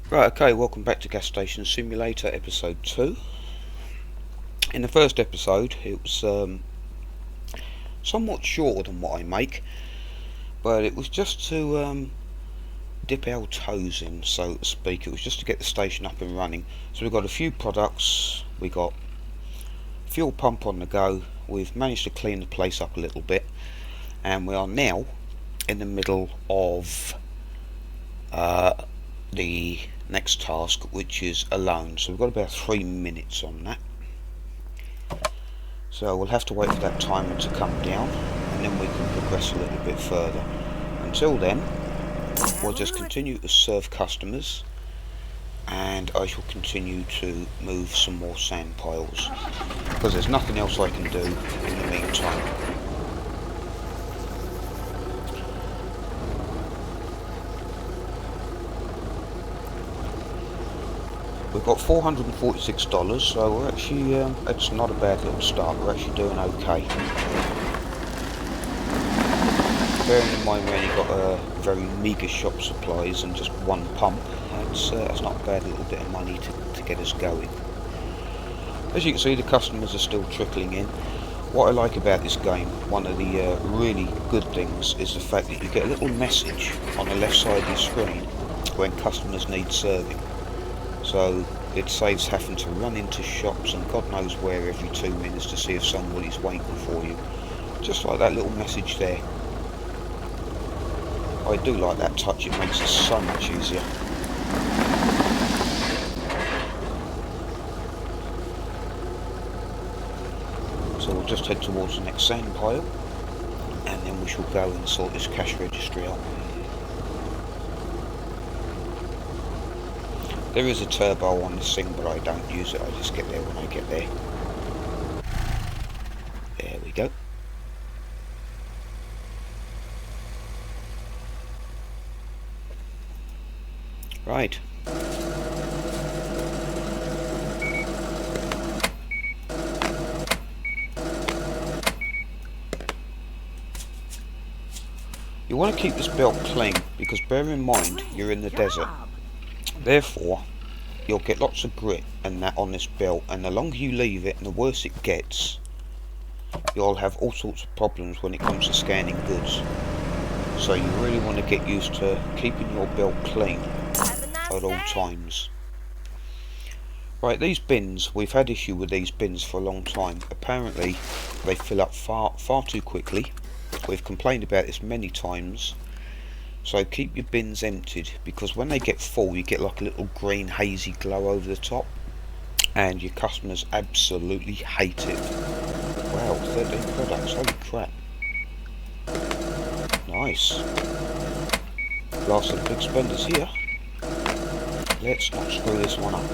Right, okay, welcome back to Gas Station Simulator episode 2. In the first episode, it was somewhat shorter than what I make, but it was just to dip our toes in, so to speak. It was just to get the station up and running. So we've got a few products, we got fuel pump on the go, we've managed to clean the place up a little bit, and we are now in the middle of the next task, which is a loan. So we've got about 3 minutes on that. So we'll have to wait for that timer to come down, and then we can progress a little bit further. Until then, we'll just continue to serve customers, and I shall continue to move some more sand piles, because there's nothing else I can do in the meantime. We've got $446, so we're actually, it's not a bad little start. We're actually doing okay. Bearing in mind we only got a very meagre shop supplies and just one pump, that's not a bad little bit of money to get us going. As you can see, the customers are still trickling in. What I like about this game, one of the really good things, is the fact that you get a little message on the left side of your screen when customers need serving. So it saves having to run into shops and God knows where every 2 minutes to see if somebody's waiting for you. Just like that little message there. I do like that touch, it makes it so much easier. So we'll just head towards the next sand pile, and then we shall go and sort this cash registry out. There is a turbo on this thing, but I don't use it, I just get there when I get there. There we go. Right. You want to keep this belt clean, because bear in mind you're in the desert. Therefore, you'll get lots of grit and that on this belt, and the longer you leave it and the worse it gets, you'll have all sorts of problems when it comes to scanning goods. So you really want to get used to keeping your belt clean at all times. Right, these bins, we've had issue with these bins for a long time. Apparently they fill up far too quickly. We've complained about this many times. So keep your bins emptied, because when they get full you get like a little green hazy glow over the top, and your customers absolutely hate it. Wow, 13 products, holy crap. Nice. Last of the big spenders here. Let's not screw this one up.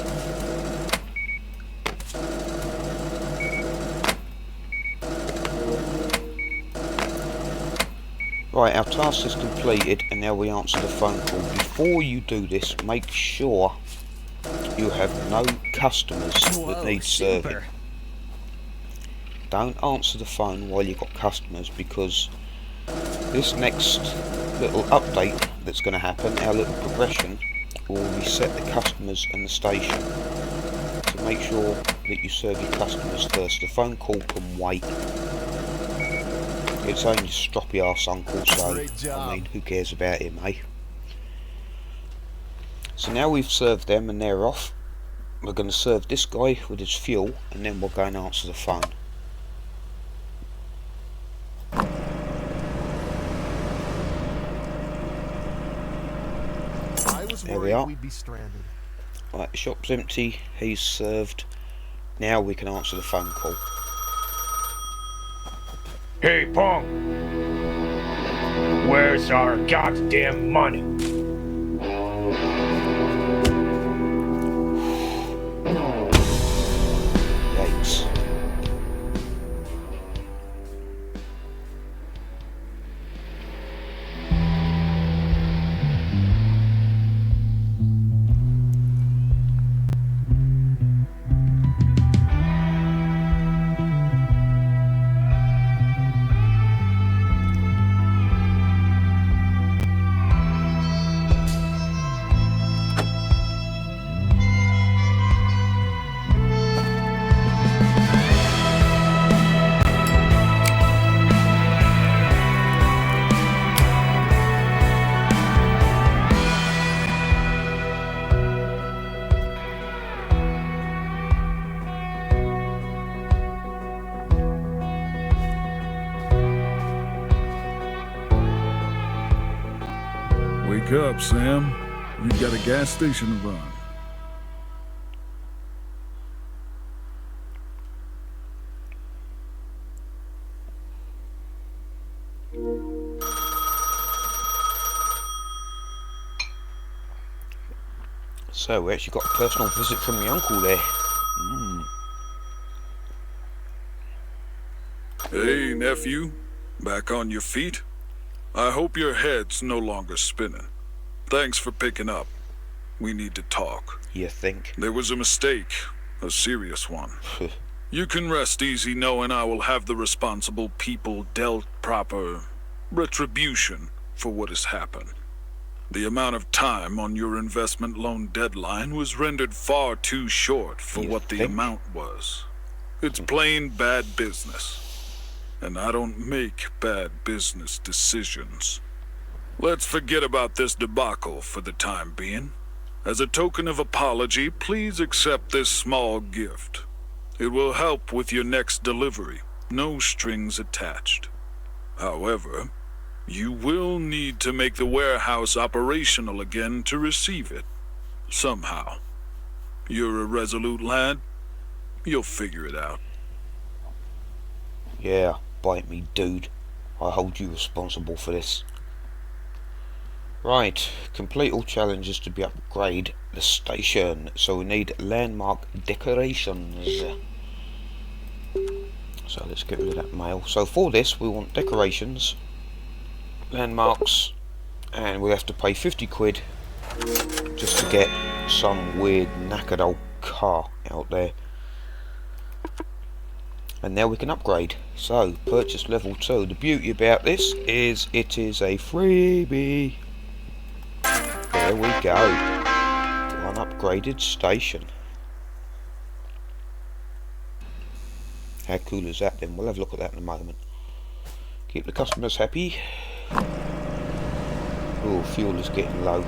Right, our task is completed, and now we answer the phone call. Before you do this, make sure you have no customers that need serving. Don't answer the phone while you've got customers, because this next little update that's going to happen, our little progression, will reset the customers and the station. So make sure that you serve your customers first. The phone call can wait. It's only stroppy arse uncle, so I mean, who cares about him, eh? So now we've served them and they're off. We're going to serve this guy with his fuel, and then we'll go and answer the phone. There we are. Right, the shop's empty, he's served. Now we can answer the phone call. Hey, punk! Where's our goddamn money? Yikes. Wake up, Sam. You've got a gas station to run. So we actually got a personal visit from the uncle there. Hey, nephew. Back on your feet? I hope your head's no longer spinning. Thanks for picking up. We need to talk. You think? There was a mistake. A serious one. You can rest easy knowing I will have the responsible people dealt proper retribution for what has happened. The amount of time on your investment loan deadline was rendered far too short for You what the think? amount was. It's plain bad business. And I don't make bad business decisions. Let's forget about this debacle for the time being. As a token of apology, please accept this small gift. It will help with your next delivery. No strings attached. However, you will need to make the warehouse operational again to receive it. Somehow. You're a resolute lad. You'll figure it out. Yeah, bite me, dude. I hold you responsible for this. Right, complete all challenges to be upgrade the station. So we need landmark decorations. So let's get rid of that mail. So for this we want decorations, landmarks, and we have to pay 50 quid just to get some weird knackered old car out there. And now we can upgrade. So purchase level 2. The beauty about this is it is a freebie. There we go. One upgraded station. How cool is that then? We'll have a look at that in a moment. Keep the customers happy. Oh, fuel is getting low.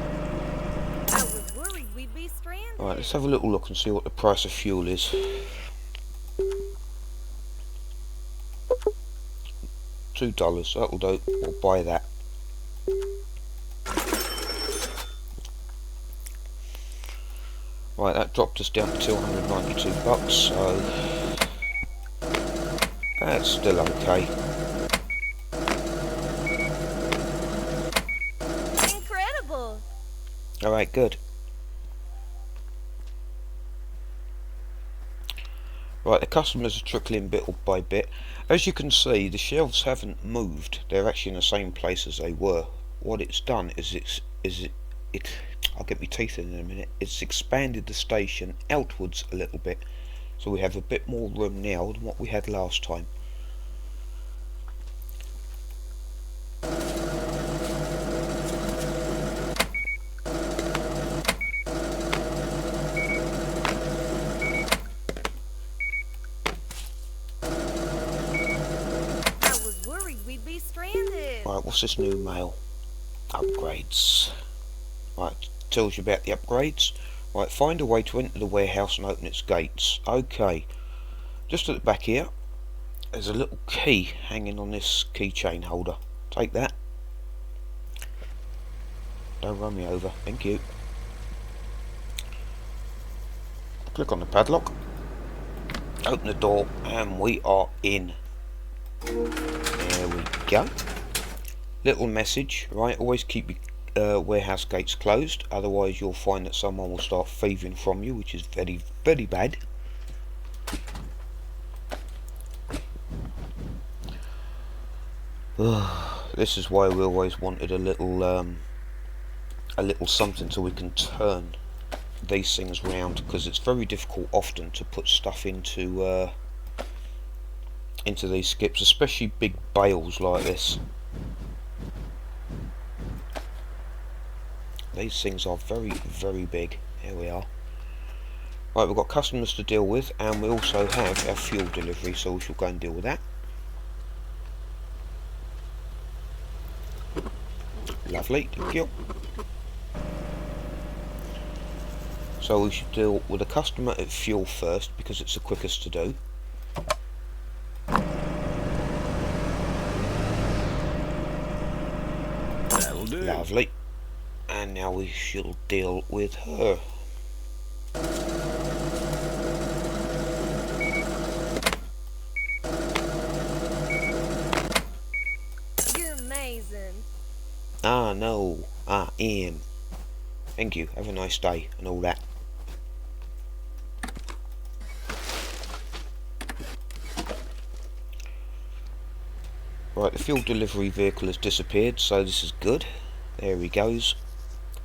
I was worried we'd be stranded. Alright, let's have a little look and see what the price of fuel is. $2, that'll do. We'll buy that. Right, that dropped us down to 292 bucks, so that's still okay. Incredible. Alright, good. Right, the customers are trickling bit by bit. As you can see, the shelves haven't moved. They're actually in the same place as they were. What it's done is it I'll get my teeth in a minute. It's expanded the station outwards a little bit, so we have a bit more room now than what we had last time. I was worried we'd be stranded. Right, what's this new mail? Upgrades. Right, tells you about the upgrades. Right, find a way to enter the warehouse and open its gates. Okay, just at the back here, there's a little key hanging on this keychain holder. Take that. Don't run me over, thank you. Click on the padlock, open the door, and we are in. There we go. Little message, right, always keep your warehouse gates closed, otherwise you'll find that someone will start thieving from you, which is very, very bad. This is why we always wanted a little something so we can turn these things round, because it's very difficult often to put stuff into these skips, especially big bales like this. These things are very, very big. Here we are. Right, we've got customers to deal with, and we also have our fuel delivery, so we shall go and deal with that. Lovely, thank you. So we should deal with the customer at fuel first, because it's the quickest to do. That'll do. Lovely. And now we shall deal with her. You're amazing. Ah, no, I am. Thank you, have a nice day, and all that. Right, the fuel delivery vehicle has disappeared, so this is good. There he goes.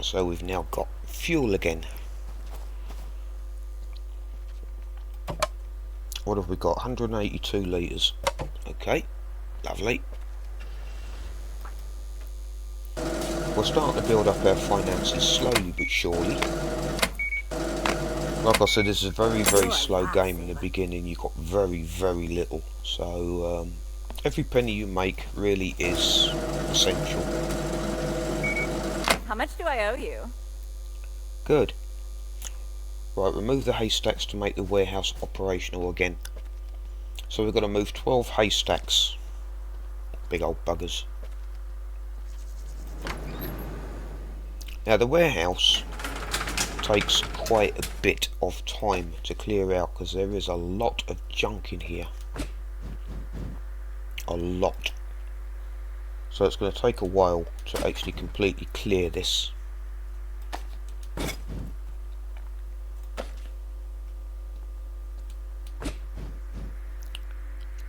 So we've now got fuel again. What have we got? 182 litres. Okay, lovely. We're starting to build up our finances slowly but surely. Like I said, this is a very slow game in the beginning. You've got very little. So every penny you make really is essential. How much do I owe you? Good. Right, remove the haystacks to make the warehouse operational again. So we've got to move 12 haystacks. Big old buggers. Now the warehouse takes quite a bit of time to clear out because there is a lot of junk in here. A lot. So it's going to take a while to actually completely clear this.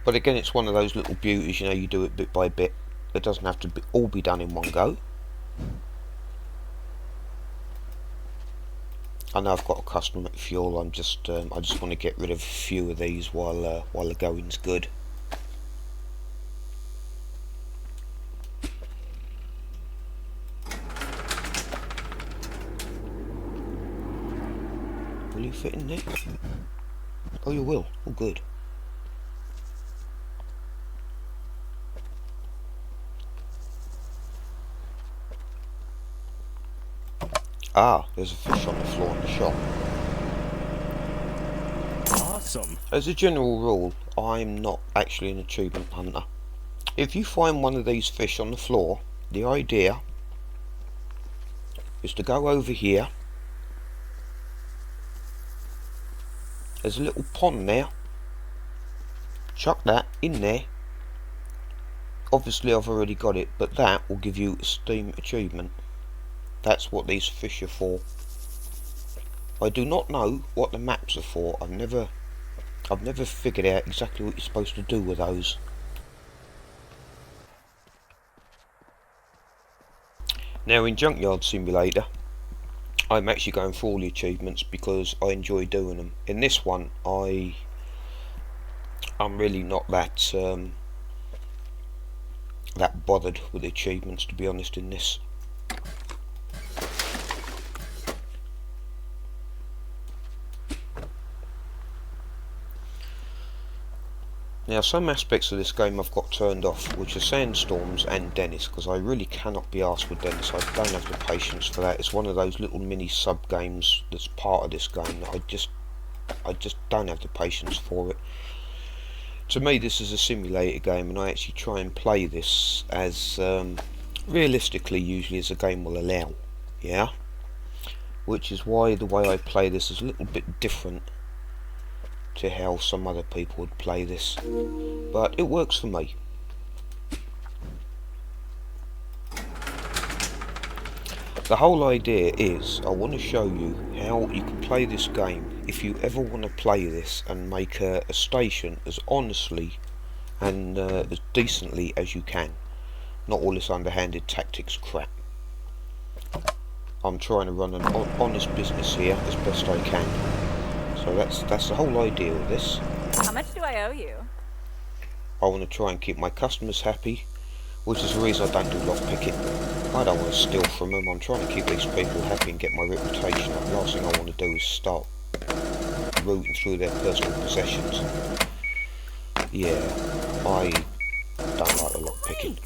But again, it's one of those little beauties, you know, you do it bit by bit. It doesn't have to all be done in one go. I know I've got a custom at fuel. I just want to get rid of a few of these while the going's good. Will you fit in there? Oh, you will. Oh, good. Ah, there's a fish on the floor in the shop. Awesome. As a general rule, I'm not actually an achievement hunter. If you find one of these fish on the floor, the idea is to go over here. There's a little pond there. Chuck that in there. Obviously I've already got it, but that will give you a Steam achievement. That's what these fish are for. I do not know what the maps are for. I've never figured out exactly what you're supposed to do with those. Now in Junkyard Simulator, I'm actually going for all the achievements because I enjoy doing them. In this one, I'm really not that bothered with the achievements, to be honest. In this. Now some aspects of this game I've got turned off, which are sandstorms and Dennis, because I really cannot be arsed with Dennis. I don't have the patience for that. It's one of those little mini sub games that's part of this game that I just don't have the patience for it. To me this is a simulator game, and I actually try and play this as realistically usually as a game will allow. Yeah? Which is why the way I play this is a little bit different to how some other people would play this, but it works for me. The whole idea is I want to show you how you can play this game if you ever want to play this and make a station as honestly and as decently as you can. Not all this underhanded tactics crap. I'm trying to run an honest business here as best I can. So that's the whole idea of this. How much do I owe you? I want to try and keep my customers happy, which is the reason I don't do lockpicking. I don't want to steal from them. I'm trying to keep these people happy and get my reputation up. Last thing I want to do is start rooting through their personal possessions. Yeah, I don't like the lockpicking.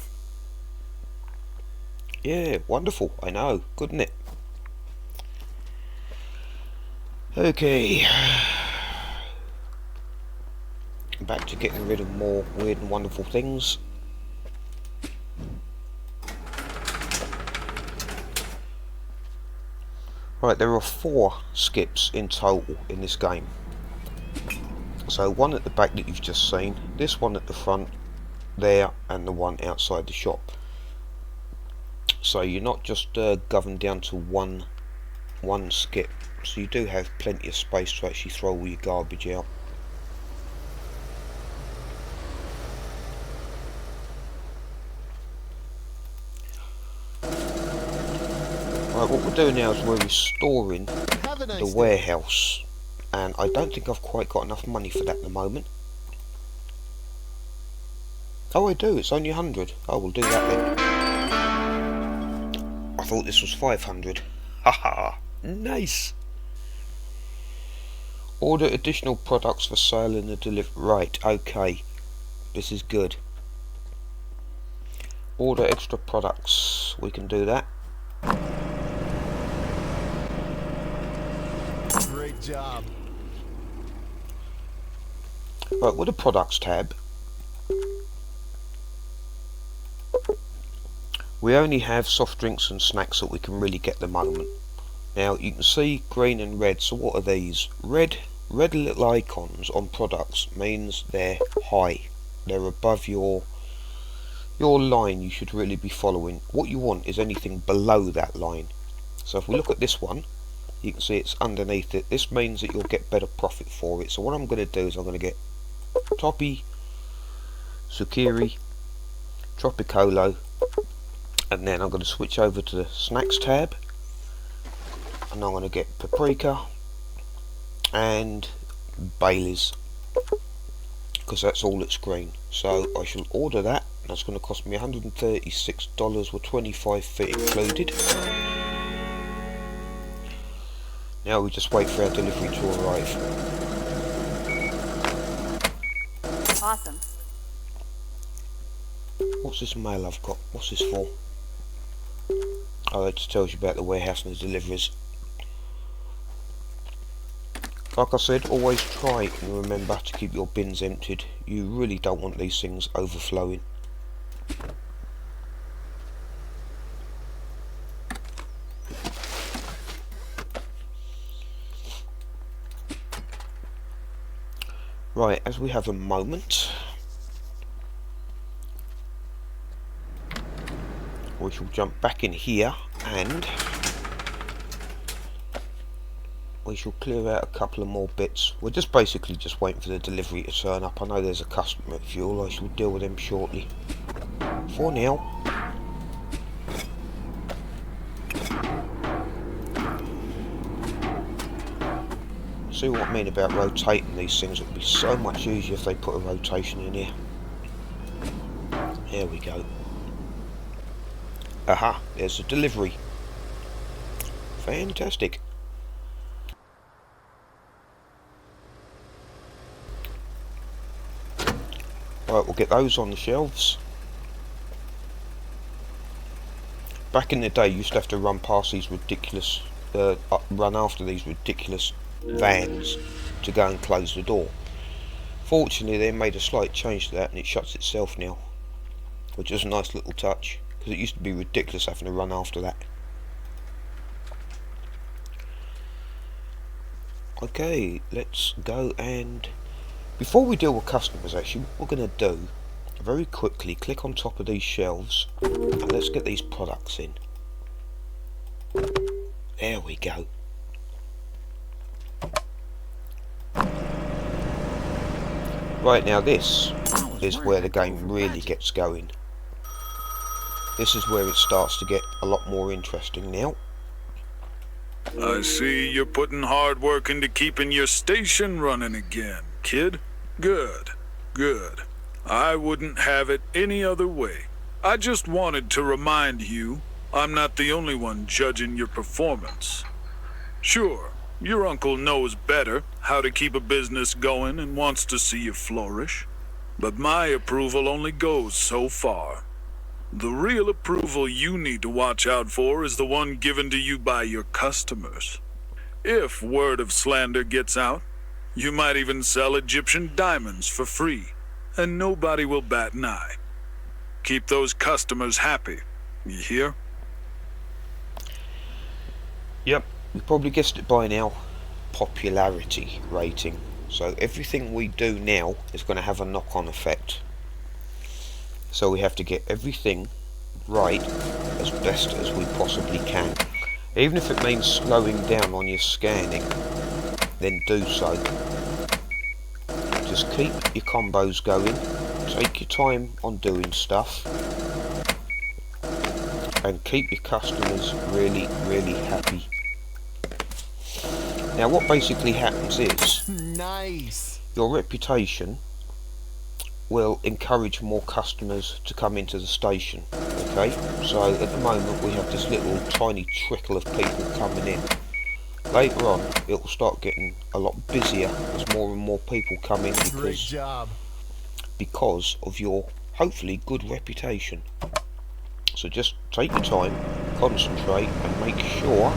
Yeah, wonderful. I know. Good, isn't it? Okay, back to getting rid of more weird and wonderful things. Right, there are 4 skips in total in this game. So one at the back that you've just seen, this one at the front there, and the one outside the shop. So you're not just governed down to one skip, so you do have plenty of space to actually throw all your garbage out. Right, what we're doing now is we're restoring the warehouse, and I don't think I've quite got enough money for that at the moment. Oh, I do, it's only 100. Oh, we'll do that then. I thought this was 500. Haha, nice. Order additional products for sale in the delivery. Right, okay. This is good. Order extra products. We can do that. Great job. Right, with the products tab, we only have soft drinks and snacks that we can really get at the moment. Now you can see green and red, so what are these? Red little icons on products means they're high. They're above your line you should really be following. What you want is anything below that line. So if we look at this one, you can see it's underneath it. This means that you'll get better profit for it. So what I'm going to do is I'm going to get Toppy, Sukiri, Tropicolo, and then I'm going to switch over to the snacks tab, and I'm going to get Paprika and Bailey's, because that's all that's green. So I shall order that. That's going to cost me $136 with 25 feet included. Now we just wait for our delivery to arrive. Awesome. What's this mail I've got? What's this for? Oh, it just tells you about the warehouse and the deliveries. Like I said, always try and remember to keep your bins emptied. You really don't want these things overflowing. Right, as we have a moment, we shall jump back in here and we shall clear out a couple of more bits. We're just basically just waiting for the delivery to turn up. I know there's a customer at fuel. I shall deal with them shortly. For now, see what I mean about rotating these things. It would be so much easier if they put a rotation in here. There we go. Aha, there's the delivery. Fantastic. Right, we'll get those on the shelves. Back in the day, you used to have to run past these ridiculous, run after these ridiculous vans to go and close the door. Fortunately, they made a slight change to that, and it shuts itself now, which is a nice little touch, because it used to be ridiculous having to run after that. Okay, let's go, and before we deal with customers, actually, what we're going to do, very quickly, click on top of these shelves, and let's get these products in. There we go. Right, now this is where the game really gets going. This is where it starts to get a lot more interesting now. I see you're putting hard work into keeping your station running again, kid. Good, good. I wouldn't have it any other way. I just wanted to remind you, I'm not the only one judging your performance. Sure, your uncle knows better how to keep a business going and wants to see you flourish. But my approval only goes so far. The real approval you need to watch out for is the one given to you by your customers. If word of slander gets out, you might even sell Egyptian diamonds for free, and nobody will bat an eye. Keep those customers happy, you hear? Yep, You probably guessed it by now, popularity rating. So everything we do now is going to have a knock-on effect. So we have to get everything right as best as we possibly can. Even if it means slowing down on your scanning, then do so. Just keep your combos going, take your time on doing stuff, and keep your customers really, really happy. Now what basically happens is, Nice. your reputation will encourage more customers to come into the station. Okay, so at the moment we have this little tiny trickle of people coming in. Later on it will start getting a lot busier as more and more people come in Great job. because of your hopefully good reputation. So just take your time, concentrate, and make sure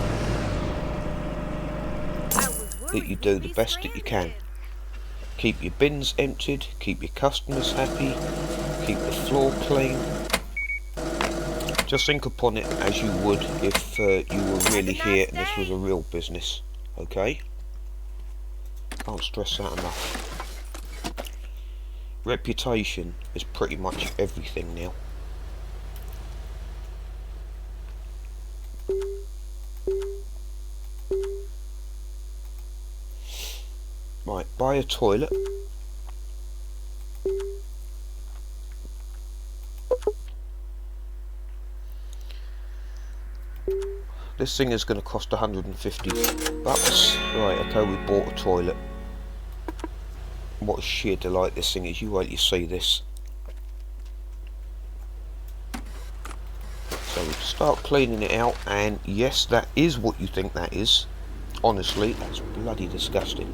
that you do the best that you can. Keep your bins emptied, keep your customers happy, keep the floor clean. Just think upon it as you would if you were really here and this was a real business, okay? Can't stress that enough. Reputation is pretty much everything now. Right, buy a toilet. This thing is going to cost 150 bucks. Right, okay, we bought a toilet. What a sheer delight this thing is. You wait till you see this. So we start cleaning it out, and yes, that is what you think that is. Honestly, that's bloody disgusting.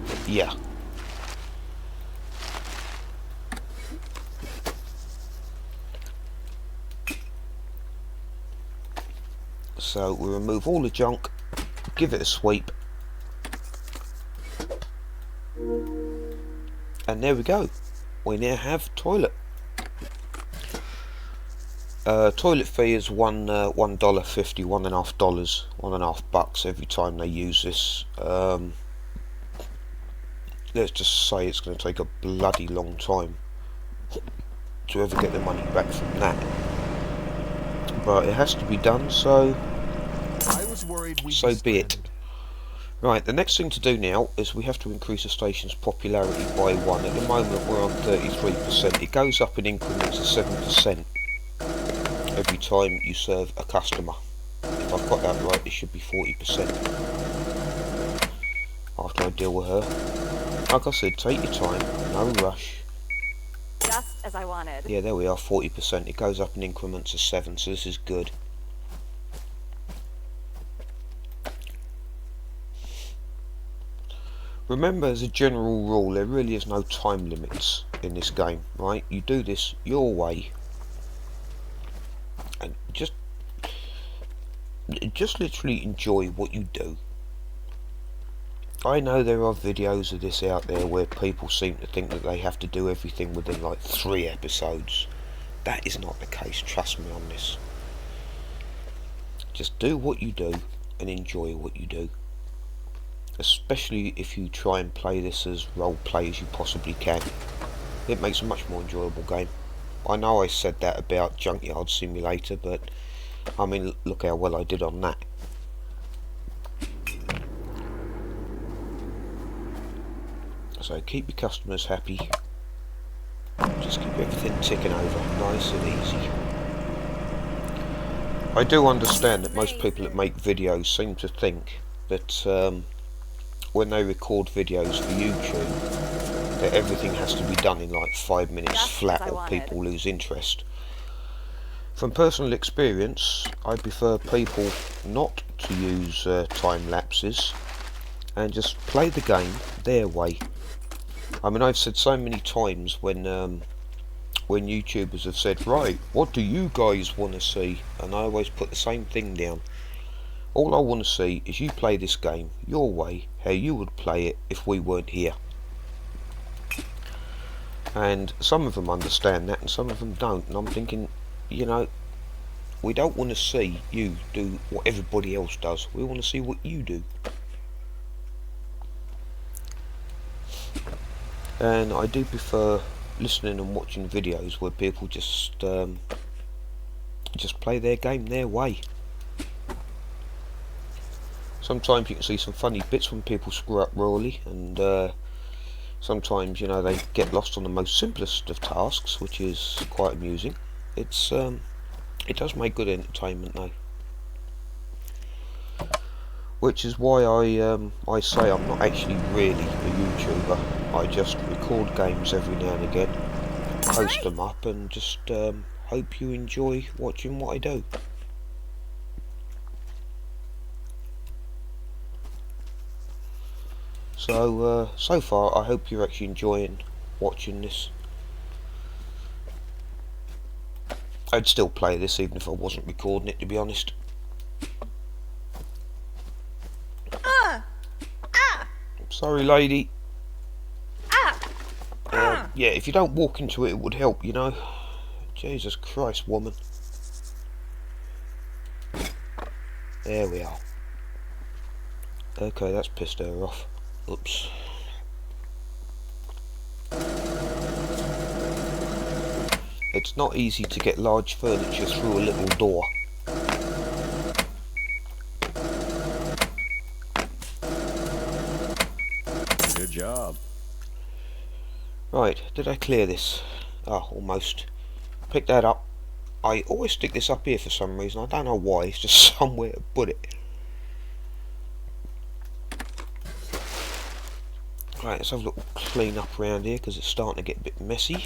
But yeah. So we remove all the junk, give it a sweep, and there we go. We now have toilet. Toilet fee is $1.50, $1.50, $1.50 every time they use this. Let's just say it's going to take a bloody long time to ever get the money back from that. But it has to be done, so I was worried we'd so be it. stranded. Right, the next thing to do now is we have to increase the station's popularity by 1. At the moment we're on 33%. It goes up in increments of 7% every time you serve a customer. If I've got that right, it should be 40% after I deal with her. Like I said, take your time, no rush. Just as I wanted. Yeah, there we are, 40%. It goes up in increments of 7, so this is good. Remember, as a general rule, there really is no time limits in this game, right? You do this your way. And just literally enjoy what you do. I know there are videos of this out there where people seem to think that they have to do everything within like 3 episodes. That is not the case, trust me on this. Just do what you do and enjoy what you do. Especially if you try and play this as role play as you possibly can. It makes a much more enjoyable game. I know I said that about Junkyard Simulator, but I mean, look how well I did on that. So keep your customers happy. Just keep everything ticking over, nice and easy. I do understand that most people that make videos seem to think that when they record videos for YouTube, that everything has to be done in like 5 minutes Just flat, as I or wanted. people lose interest. From personal experience, I prefer people not to use time lapses and just play the game their way. I mean, I've said so many times when YouTubers have said, right, what do you guys want to see? And I always put the same thing down. All I want to see is you play this game your way, how you would play it if we weren't here. And some of them understand that and some of them don't, and I'm thinking, you know, we don't want to see you do what everybody else does. We want to see what you do. And I do prefer listening and watching videos where people just play their game their way. Sometimes you can see some funny bits when people screw up royally, and sometimes, you know, they get lost on the most simplest of tasks, which is quite amusing. It does make good entertainment though. Which is why I say I'm not actually really a YouTuber. I just record games every now and again, post them up, and just hope you enjoy watching what I do. So, so far I hope you're actually enjoying watching this. I'd still play this even if I wasn't recording it, to be honest. Sorry, lady. Yeah, if you don't walk into it, it would help, you know. Jesus Christ, woman. There we are. Okay, that's pissed her off. Oops. It's not easy to get large furniture through a little door. Good job. Right, did I clear this? Ah, almost. Pick that up. I always stick this up here for some reason. I don't know why. It's just somewhere to put it. Right, let's have a little clean up around here because it's starting to get a bit messy.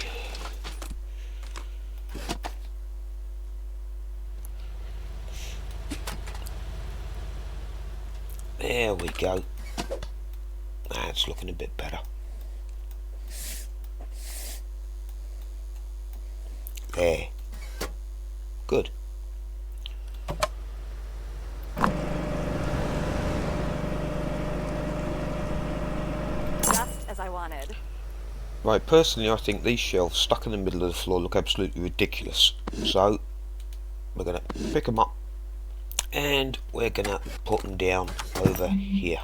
There we go. That's looking a bit better. There. Good. Just as I wanted. Right, personally I think these shelves stuck in the middle of the floor look absolutely ridiculous. So, we're going to pick them up and we're going to put them down over here.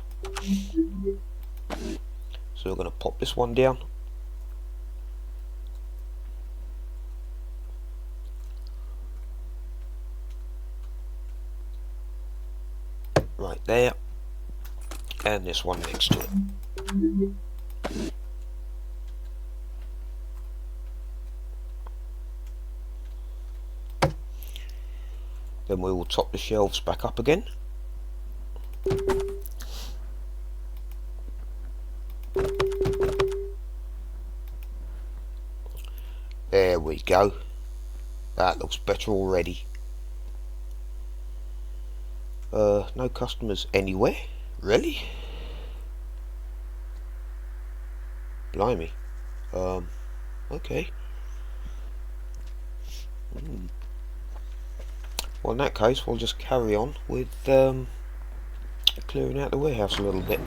So we're going to pop this one down. Right there, and this one next to it. Then we will top the shelves back up again. There we go. That looks better already. No customers anywhere? Really? Blimey. Okay. Well, in that case, we'll just carry on with clearing out the warehouse a little bit.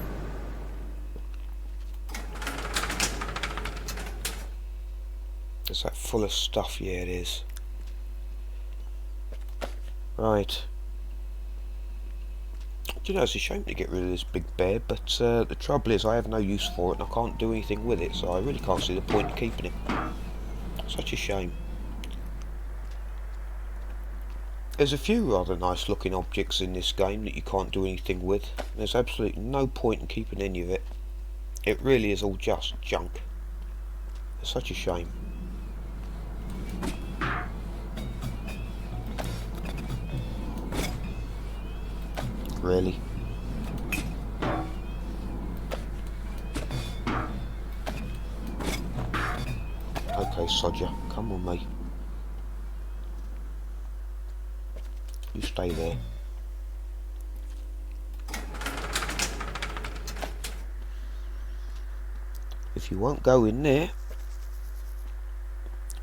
Is that full of stuff? Yeah, it is. Right. Do you know, it's a shame to get rid of this big bear, but the trouble is I have no use for it and I can't do anything with it, so I really can't see the point of keeping it. Such a shame. There's a few rather nice looking objects in this game that you can't do anything with. There's absolutely no point in keeping any of it. It really is all just junk. It's such a shame. Really? Okay, Sodger, come on, mate. You stay there. If you won't go in there,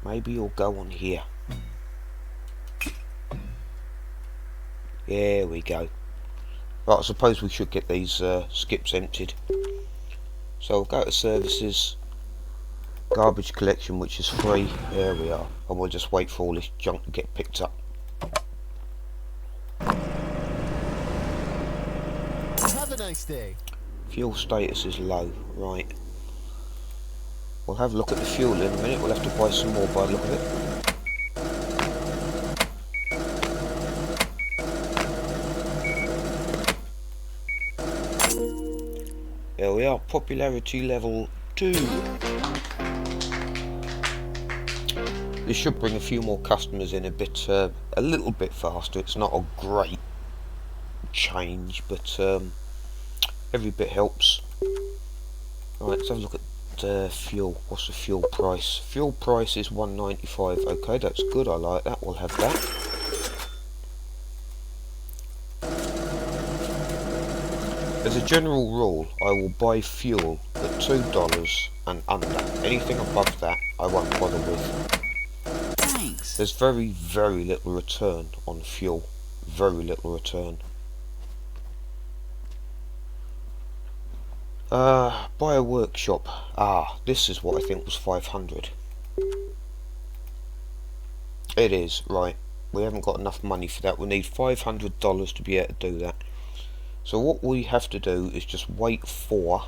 maybe you'll go on here. There we go. Right, I suppose we should get these skips emptied. So we'll go to services, garbage collection, which is free. There we are. And we'll just wait for all this junk to get picked up. nice day. Fuel status is low, right. We'll have a look at the fuel in a minute. We'll have to buy some more by the look of it. There we are, popularity level 2. This should bring a few more customers in a little bit faster. It's not a great change, but every bit helps. Right, let's have a look at fuel. What's the fuel price? Fuel price is $1.95. Okay, that's good. I like that. We'll have that. As a general rule, I will buy fuel at $2 and under. Anything above that, I won't bother with. Thanks. There's very, very little return on fuel. Very little return. Buy a workshop. Ah, this is what I think was 500. It is, right. We haven't got enough money for that. We need $500 to be able to do that. So what we have to do is just wait for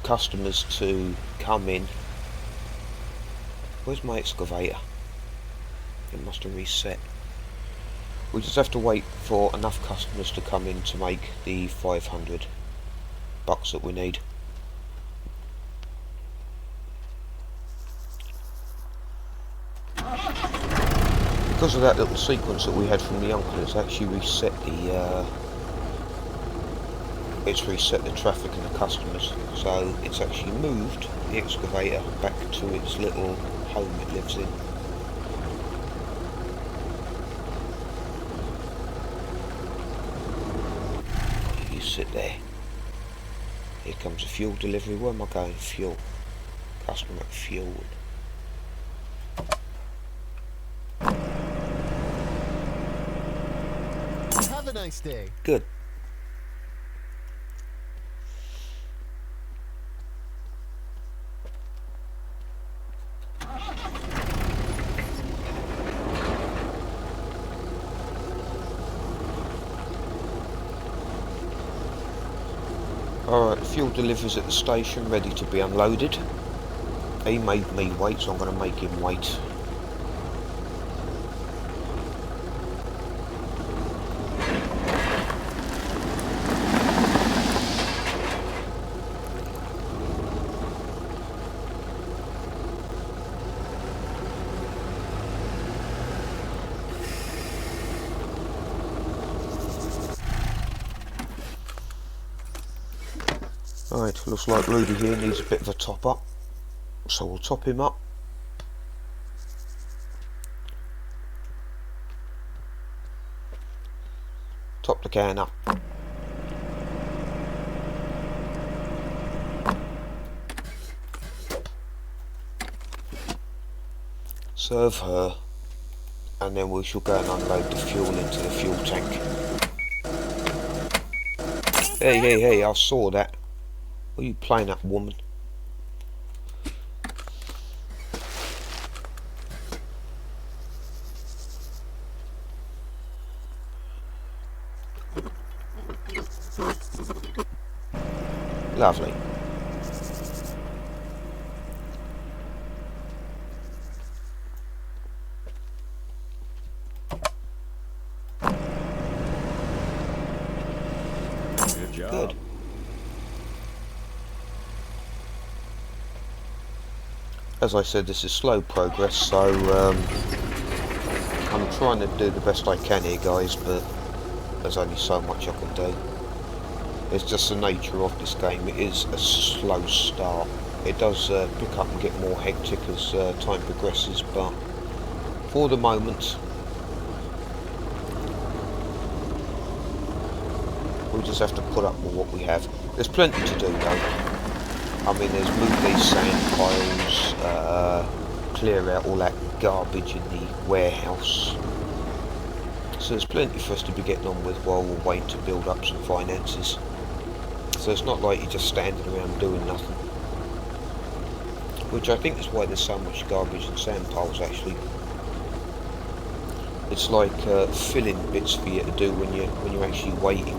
customers to come in. Where's my excavator? It must have reset. We just have to wait for enough customers to come in to make the 500 bucks that we need. Because of that little sequence that we had from the uncle, it's actually reset the traffic and the customers. So it's actually moved the excavator back to its little home it lives in. You sit there. Here comes a fuel delivery. Where am I going? Fuel. Customer fuel. Have a nice day. Good. Alright, fuel deliveries at the station, ready to be unloaded. He made me wait, so I'm going to make him wait. Right, looks like Rudy here needs a bit of a top up, so we'll top him up. Top the can up. Serve her, and then we shall go and unload the fuel into the fuel tank. Hey, I saw that. What are you playing at, woman? Lovely. Good job. Good. As I said, this is slow progress, so I'm trying to do the best I can here, guys, but there's only so much I can do. It's just the nature of this game. It is a slow start. It does pick up and get more hectic as time progresses, but for the moment we just have to put up with what we have. There's plenty to do though. I mean, there's move these sand piles, clear out all that garbage in the warehouse. So there's plenty for us to be getting on with while we're waiting to build up some finances. So it's not like you're just standing around doing nothing. Which I think is why there's so much garbage and sand piles actually. It's like filling bits for you to do when you're actually waiting.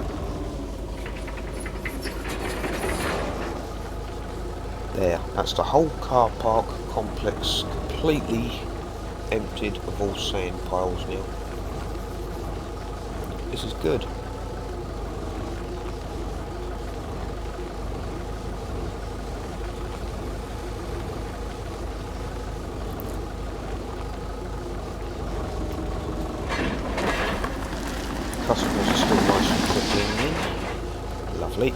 There, that's the whole car park complex completely emptied of all sand piles now. This is good. Customers are still nice and trickling in. Lovely.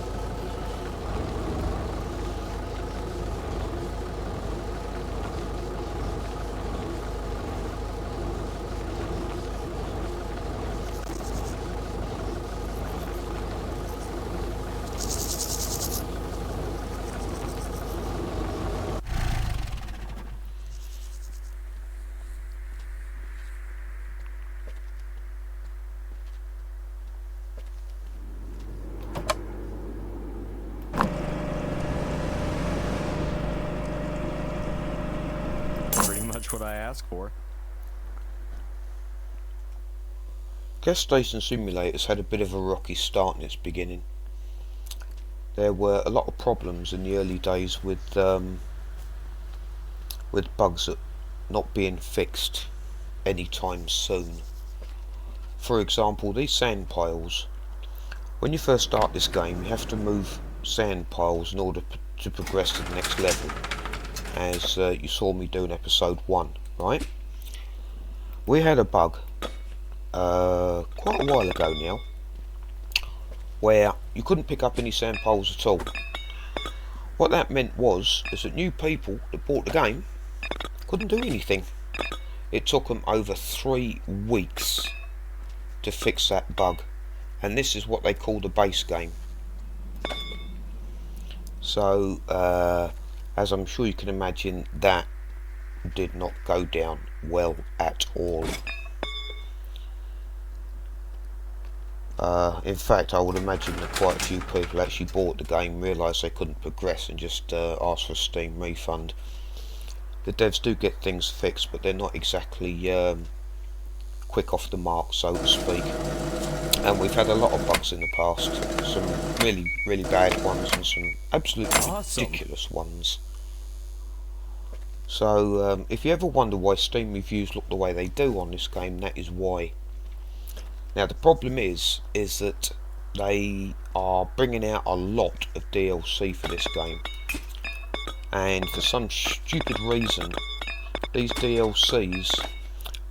Pretty much what I asked for. Gas Station Simulator's had a bit of a rocky start in its beginning. There were a lot of problems in the early days with bugs that not being fixed anytime soon. For example, these sand piles. When you first start this game, you have to move sand piles in order to progress to the next level, as you saw me do in episode 1, right? We had a bug quite a while ago now, where you couldn't pick up any sand piles at all. What that meant was is that new people that bought the game couldn't do anything. It took them over 3 weeks to fix that bug, and this is what they call the base game. So as I'm sure you can imagine, that did not go down well at all. In fact, I would imagine that quite a few people actually bought the game, realised they couldn't progress, and just asked for a Steam refund. The devs do get things fixed, but they're not exactly quick off the mark, so to speak. And we've had a lot of bugs in the past, some really, really bad ones and some absolutely ridiculous ones. So if you ever wonder why Steam reviews look the way they do on this game, that is why. Now the problem is that they are bringing out a lot of DLC for this game, and for some stupid reason these DLCs,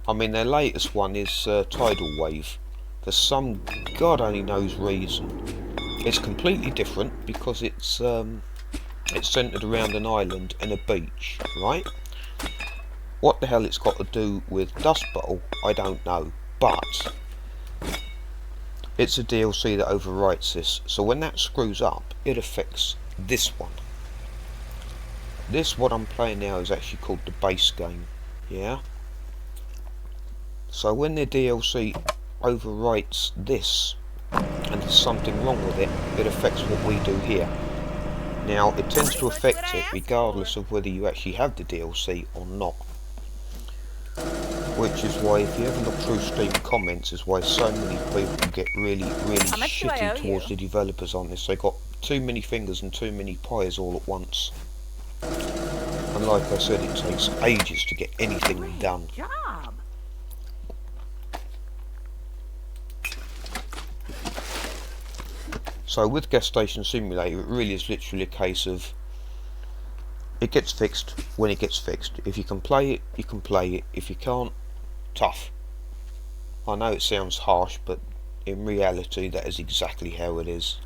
I mean their latest one is Tidal Wave. For some God only knows reason, it's completely different because it's centred around an island and a beach, right? What the hell it's got to do with Dust Bowl, I don't know, but it's a DLC that overwrites this, so when that screws up, it affects this one. This, what I'm playing now, is actually called the base game, yeah? So when the DLC overwrites this, and there's something wrong with it, it affects what we do here. Now, it tends to affect it regardless of whether you actually have the DLC or not. Which is why, if you ever look through Steam comments, is why so many people get really, really shitty towards the developers on this. They got too many fingers and too many pies all at once. And like I said, it takes ages to get anything done. So with Gas Station Simulator, it really is literally a case of it gets fixed when it gets fixed. If you can play it, you can play it. If you can't, tough. I know it sounds harsh, but in reality that is exactly how it is.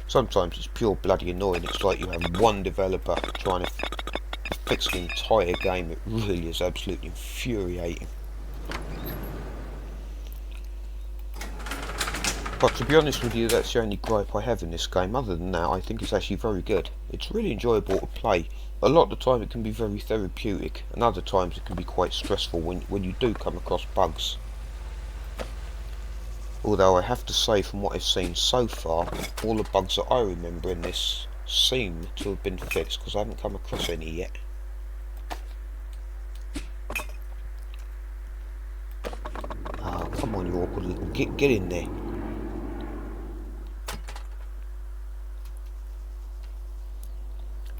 Sometimes it's pure bloody annoying. It's like you have one developer trying to fix the entire game. It really is absolutely infuriating. But to be honest with you, that's the only gripe I have in this game. Other than that, I think it's actually very good. It's really enjoyable to play. A lot of the time it can be very therapeutic, and other times it can be quite stressful when you do come across bugs. Although I have to say, from what I've seen so far, all the bugs that I remember in this seem to have been fixed, because I haven't come across any yet. Come on, you awkward little... Get in there.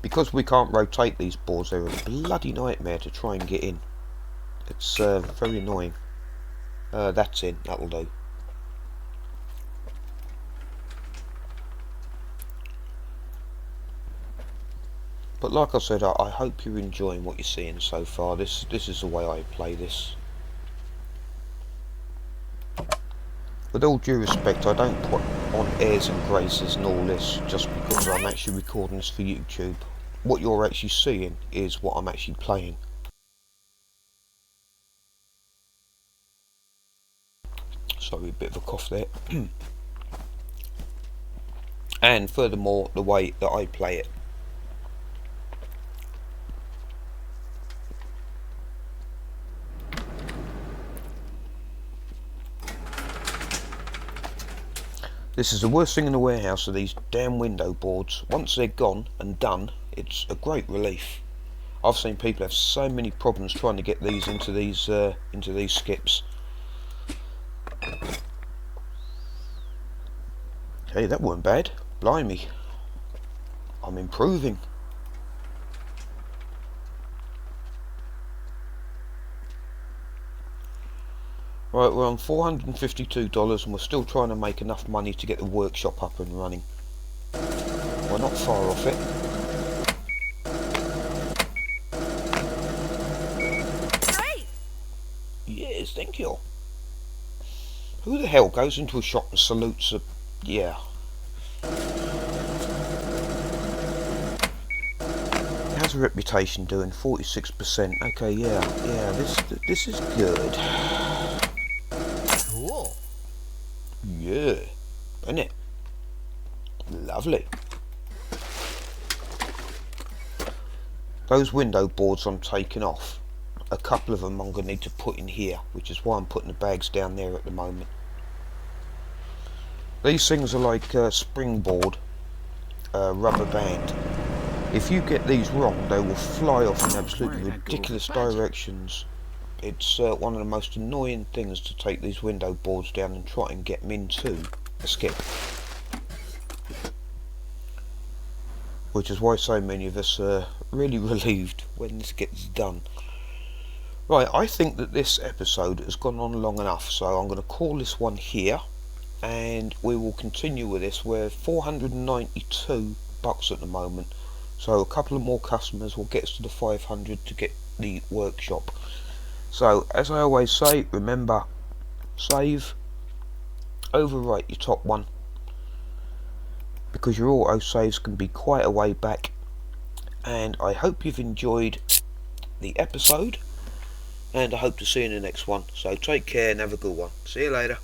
Because we can't rotate these boards, they're a bloody nightmare to try and get in. It's very annoying. That's in, that'll do. But like I said, I hope you're enjoying what you're seeing so far. This is the way I play this. With all due respect, I don't put on airs and graces and all this just because I'm actually recording this for YouTube. What you're actually seeing is what I'm actually playing. Sorry, a bit of a cough there. And furthermore, the way that I play it. This is the worst thing in the warehouse, are these damn window boards. Once they're gone and done, it's a great relief. I've seen people have so many problems trying to get these into these skips. Hey, that weren't bad. Blimey. I'm improving. Right, we're on $452 and we're still trying to make enough money to get the workshop up and running. We're not far off it. Great! Yes, thank you. Who the hell goes into a shop and salutes a... yeah. How's the reputation doing? 46%. Okay, yeah, this is good. Cool. Yeah, isn't it? Lovely. Those window boards I'm taking off. A couple of them I'm going to need to put in here, which is why I'm putting the bags down there at the moment. These things are like springboard rubber band. If you get these wrong, they will fly off in absolutely ridiculous directions. It's one of the most annoying things to take these window boards down and try and get them into a skip. Which is why so many of us are really relieved when this gets done. Right, I think that this episode has gone on long enough, so I'm going to call this one here, and we will continue with this. We're $492 at the moment, so a couple of more customers will get us to the 500 to get the workshop. So, as I always say, remember, save, overwrite your top one, because your auto saves can be quite a way back. And I hope you've enjoyed the episode, and I hope to see you in the next one. So take care and have a good one. See you later.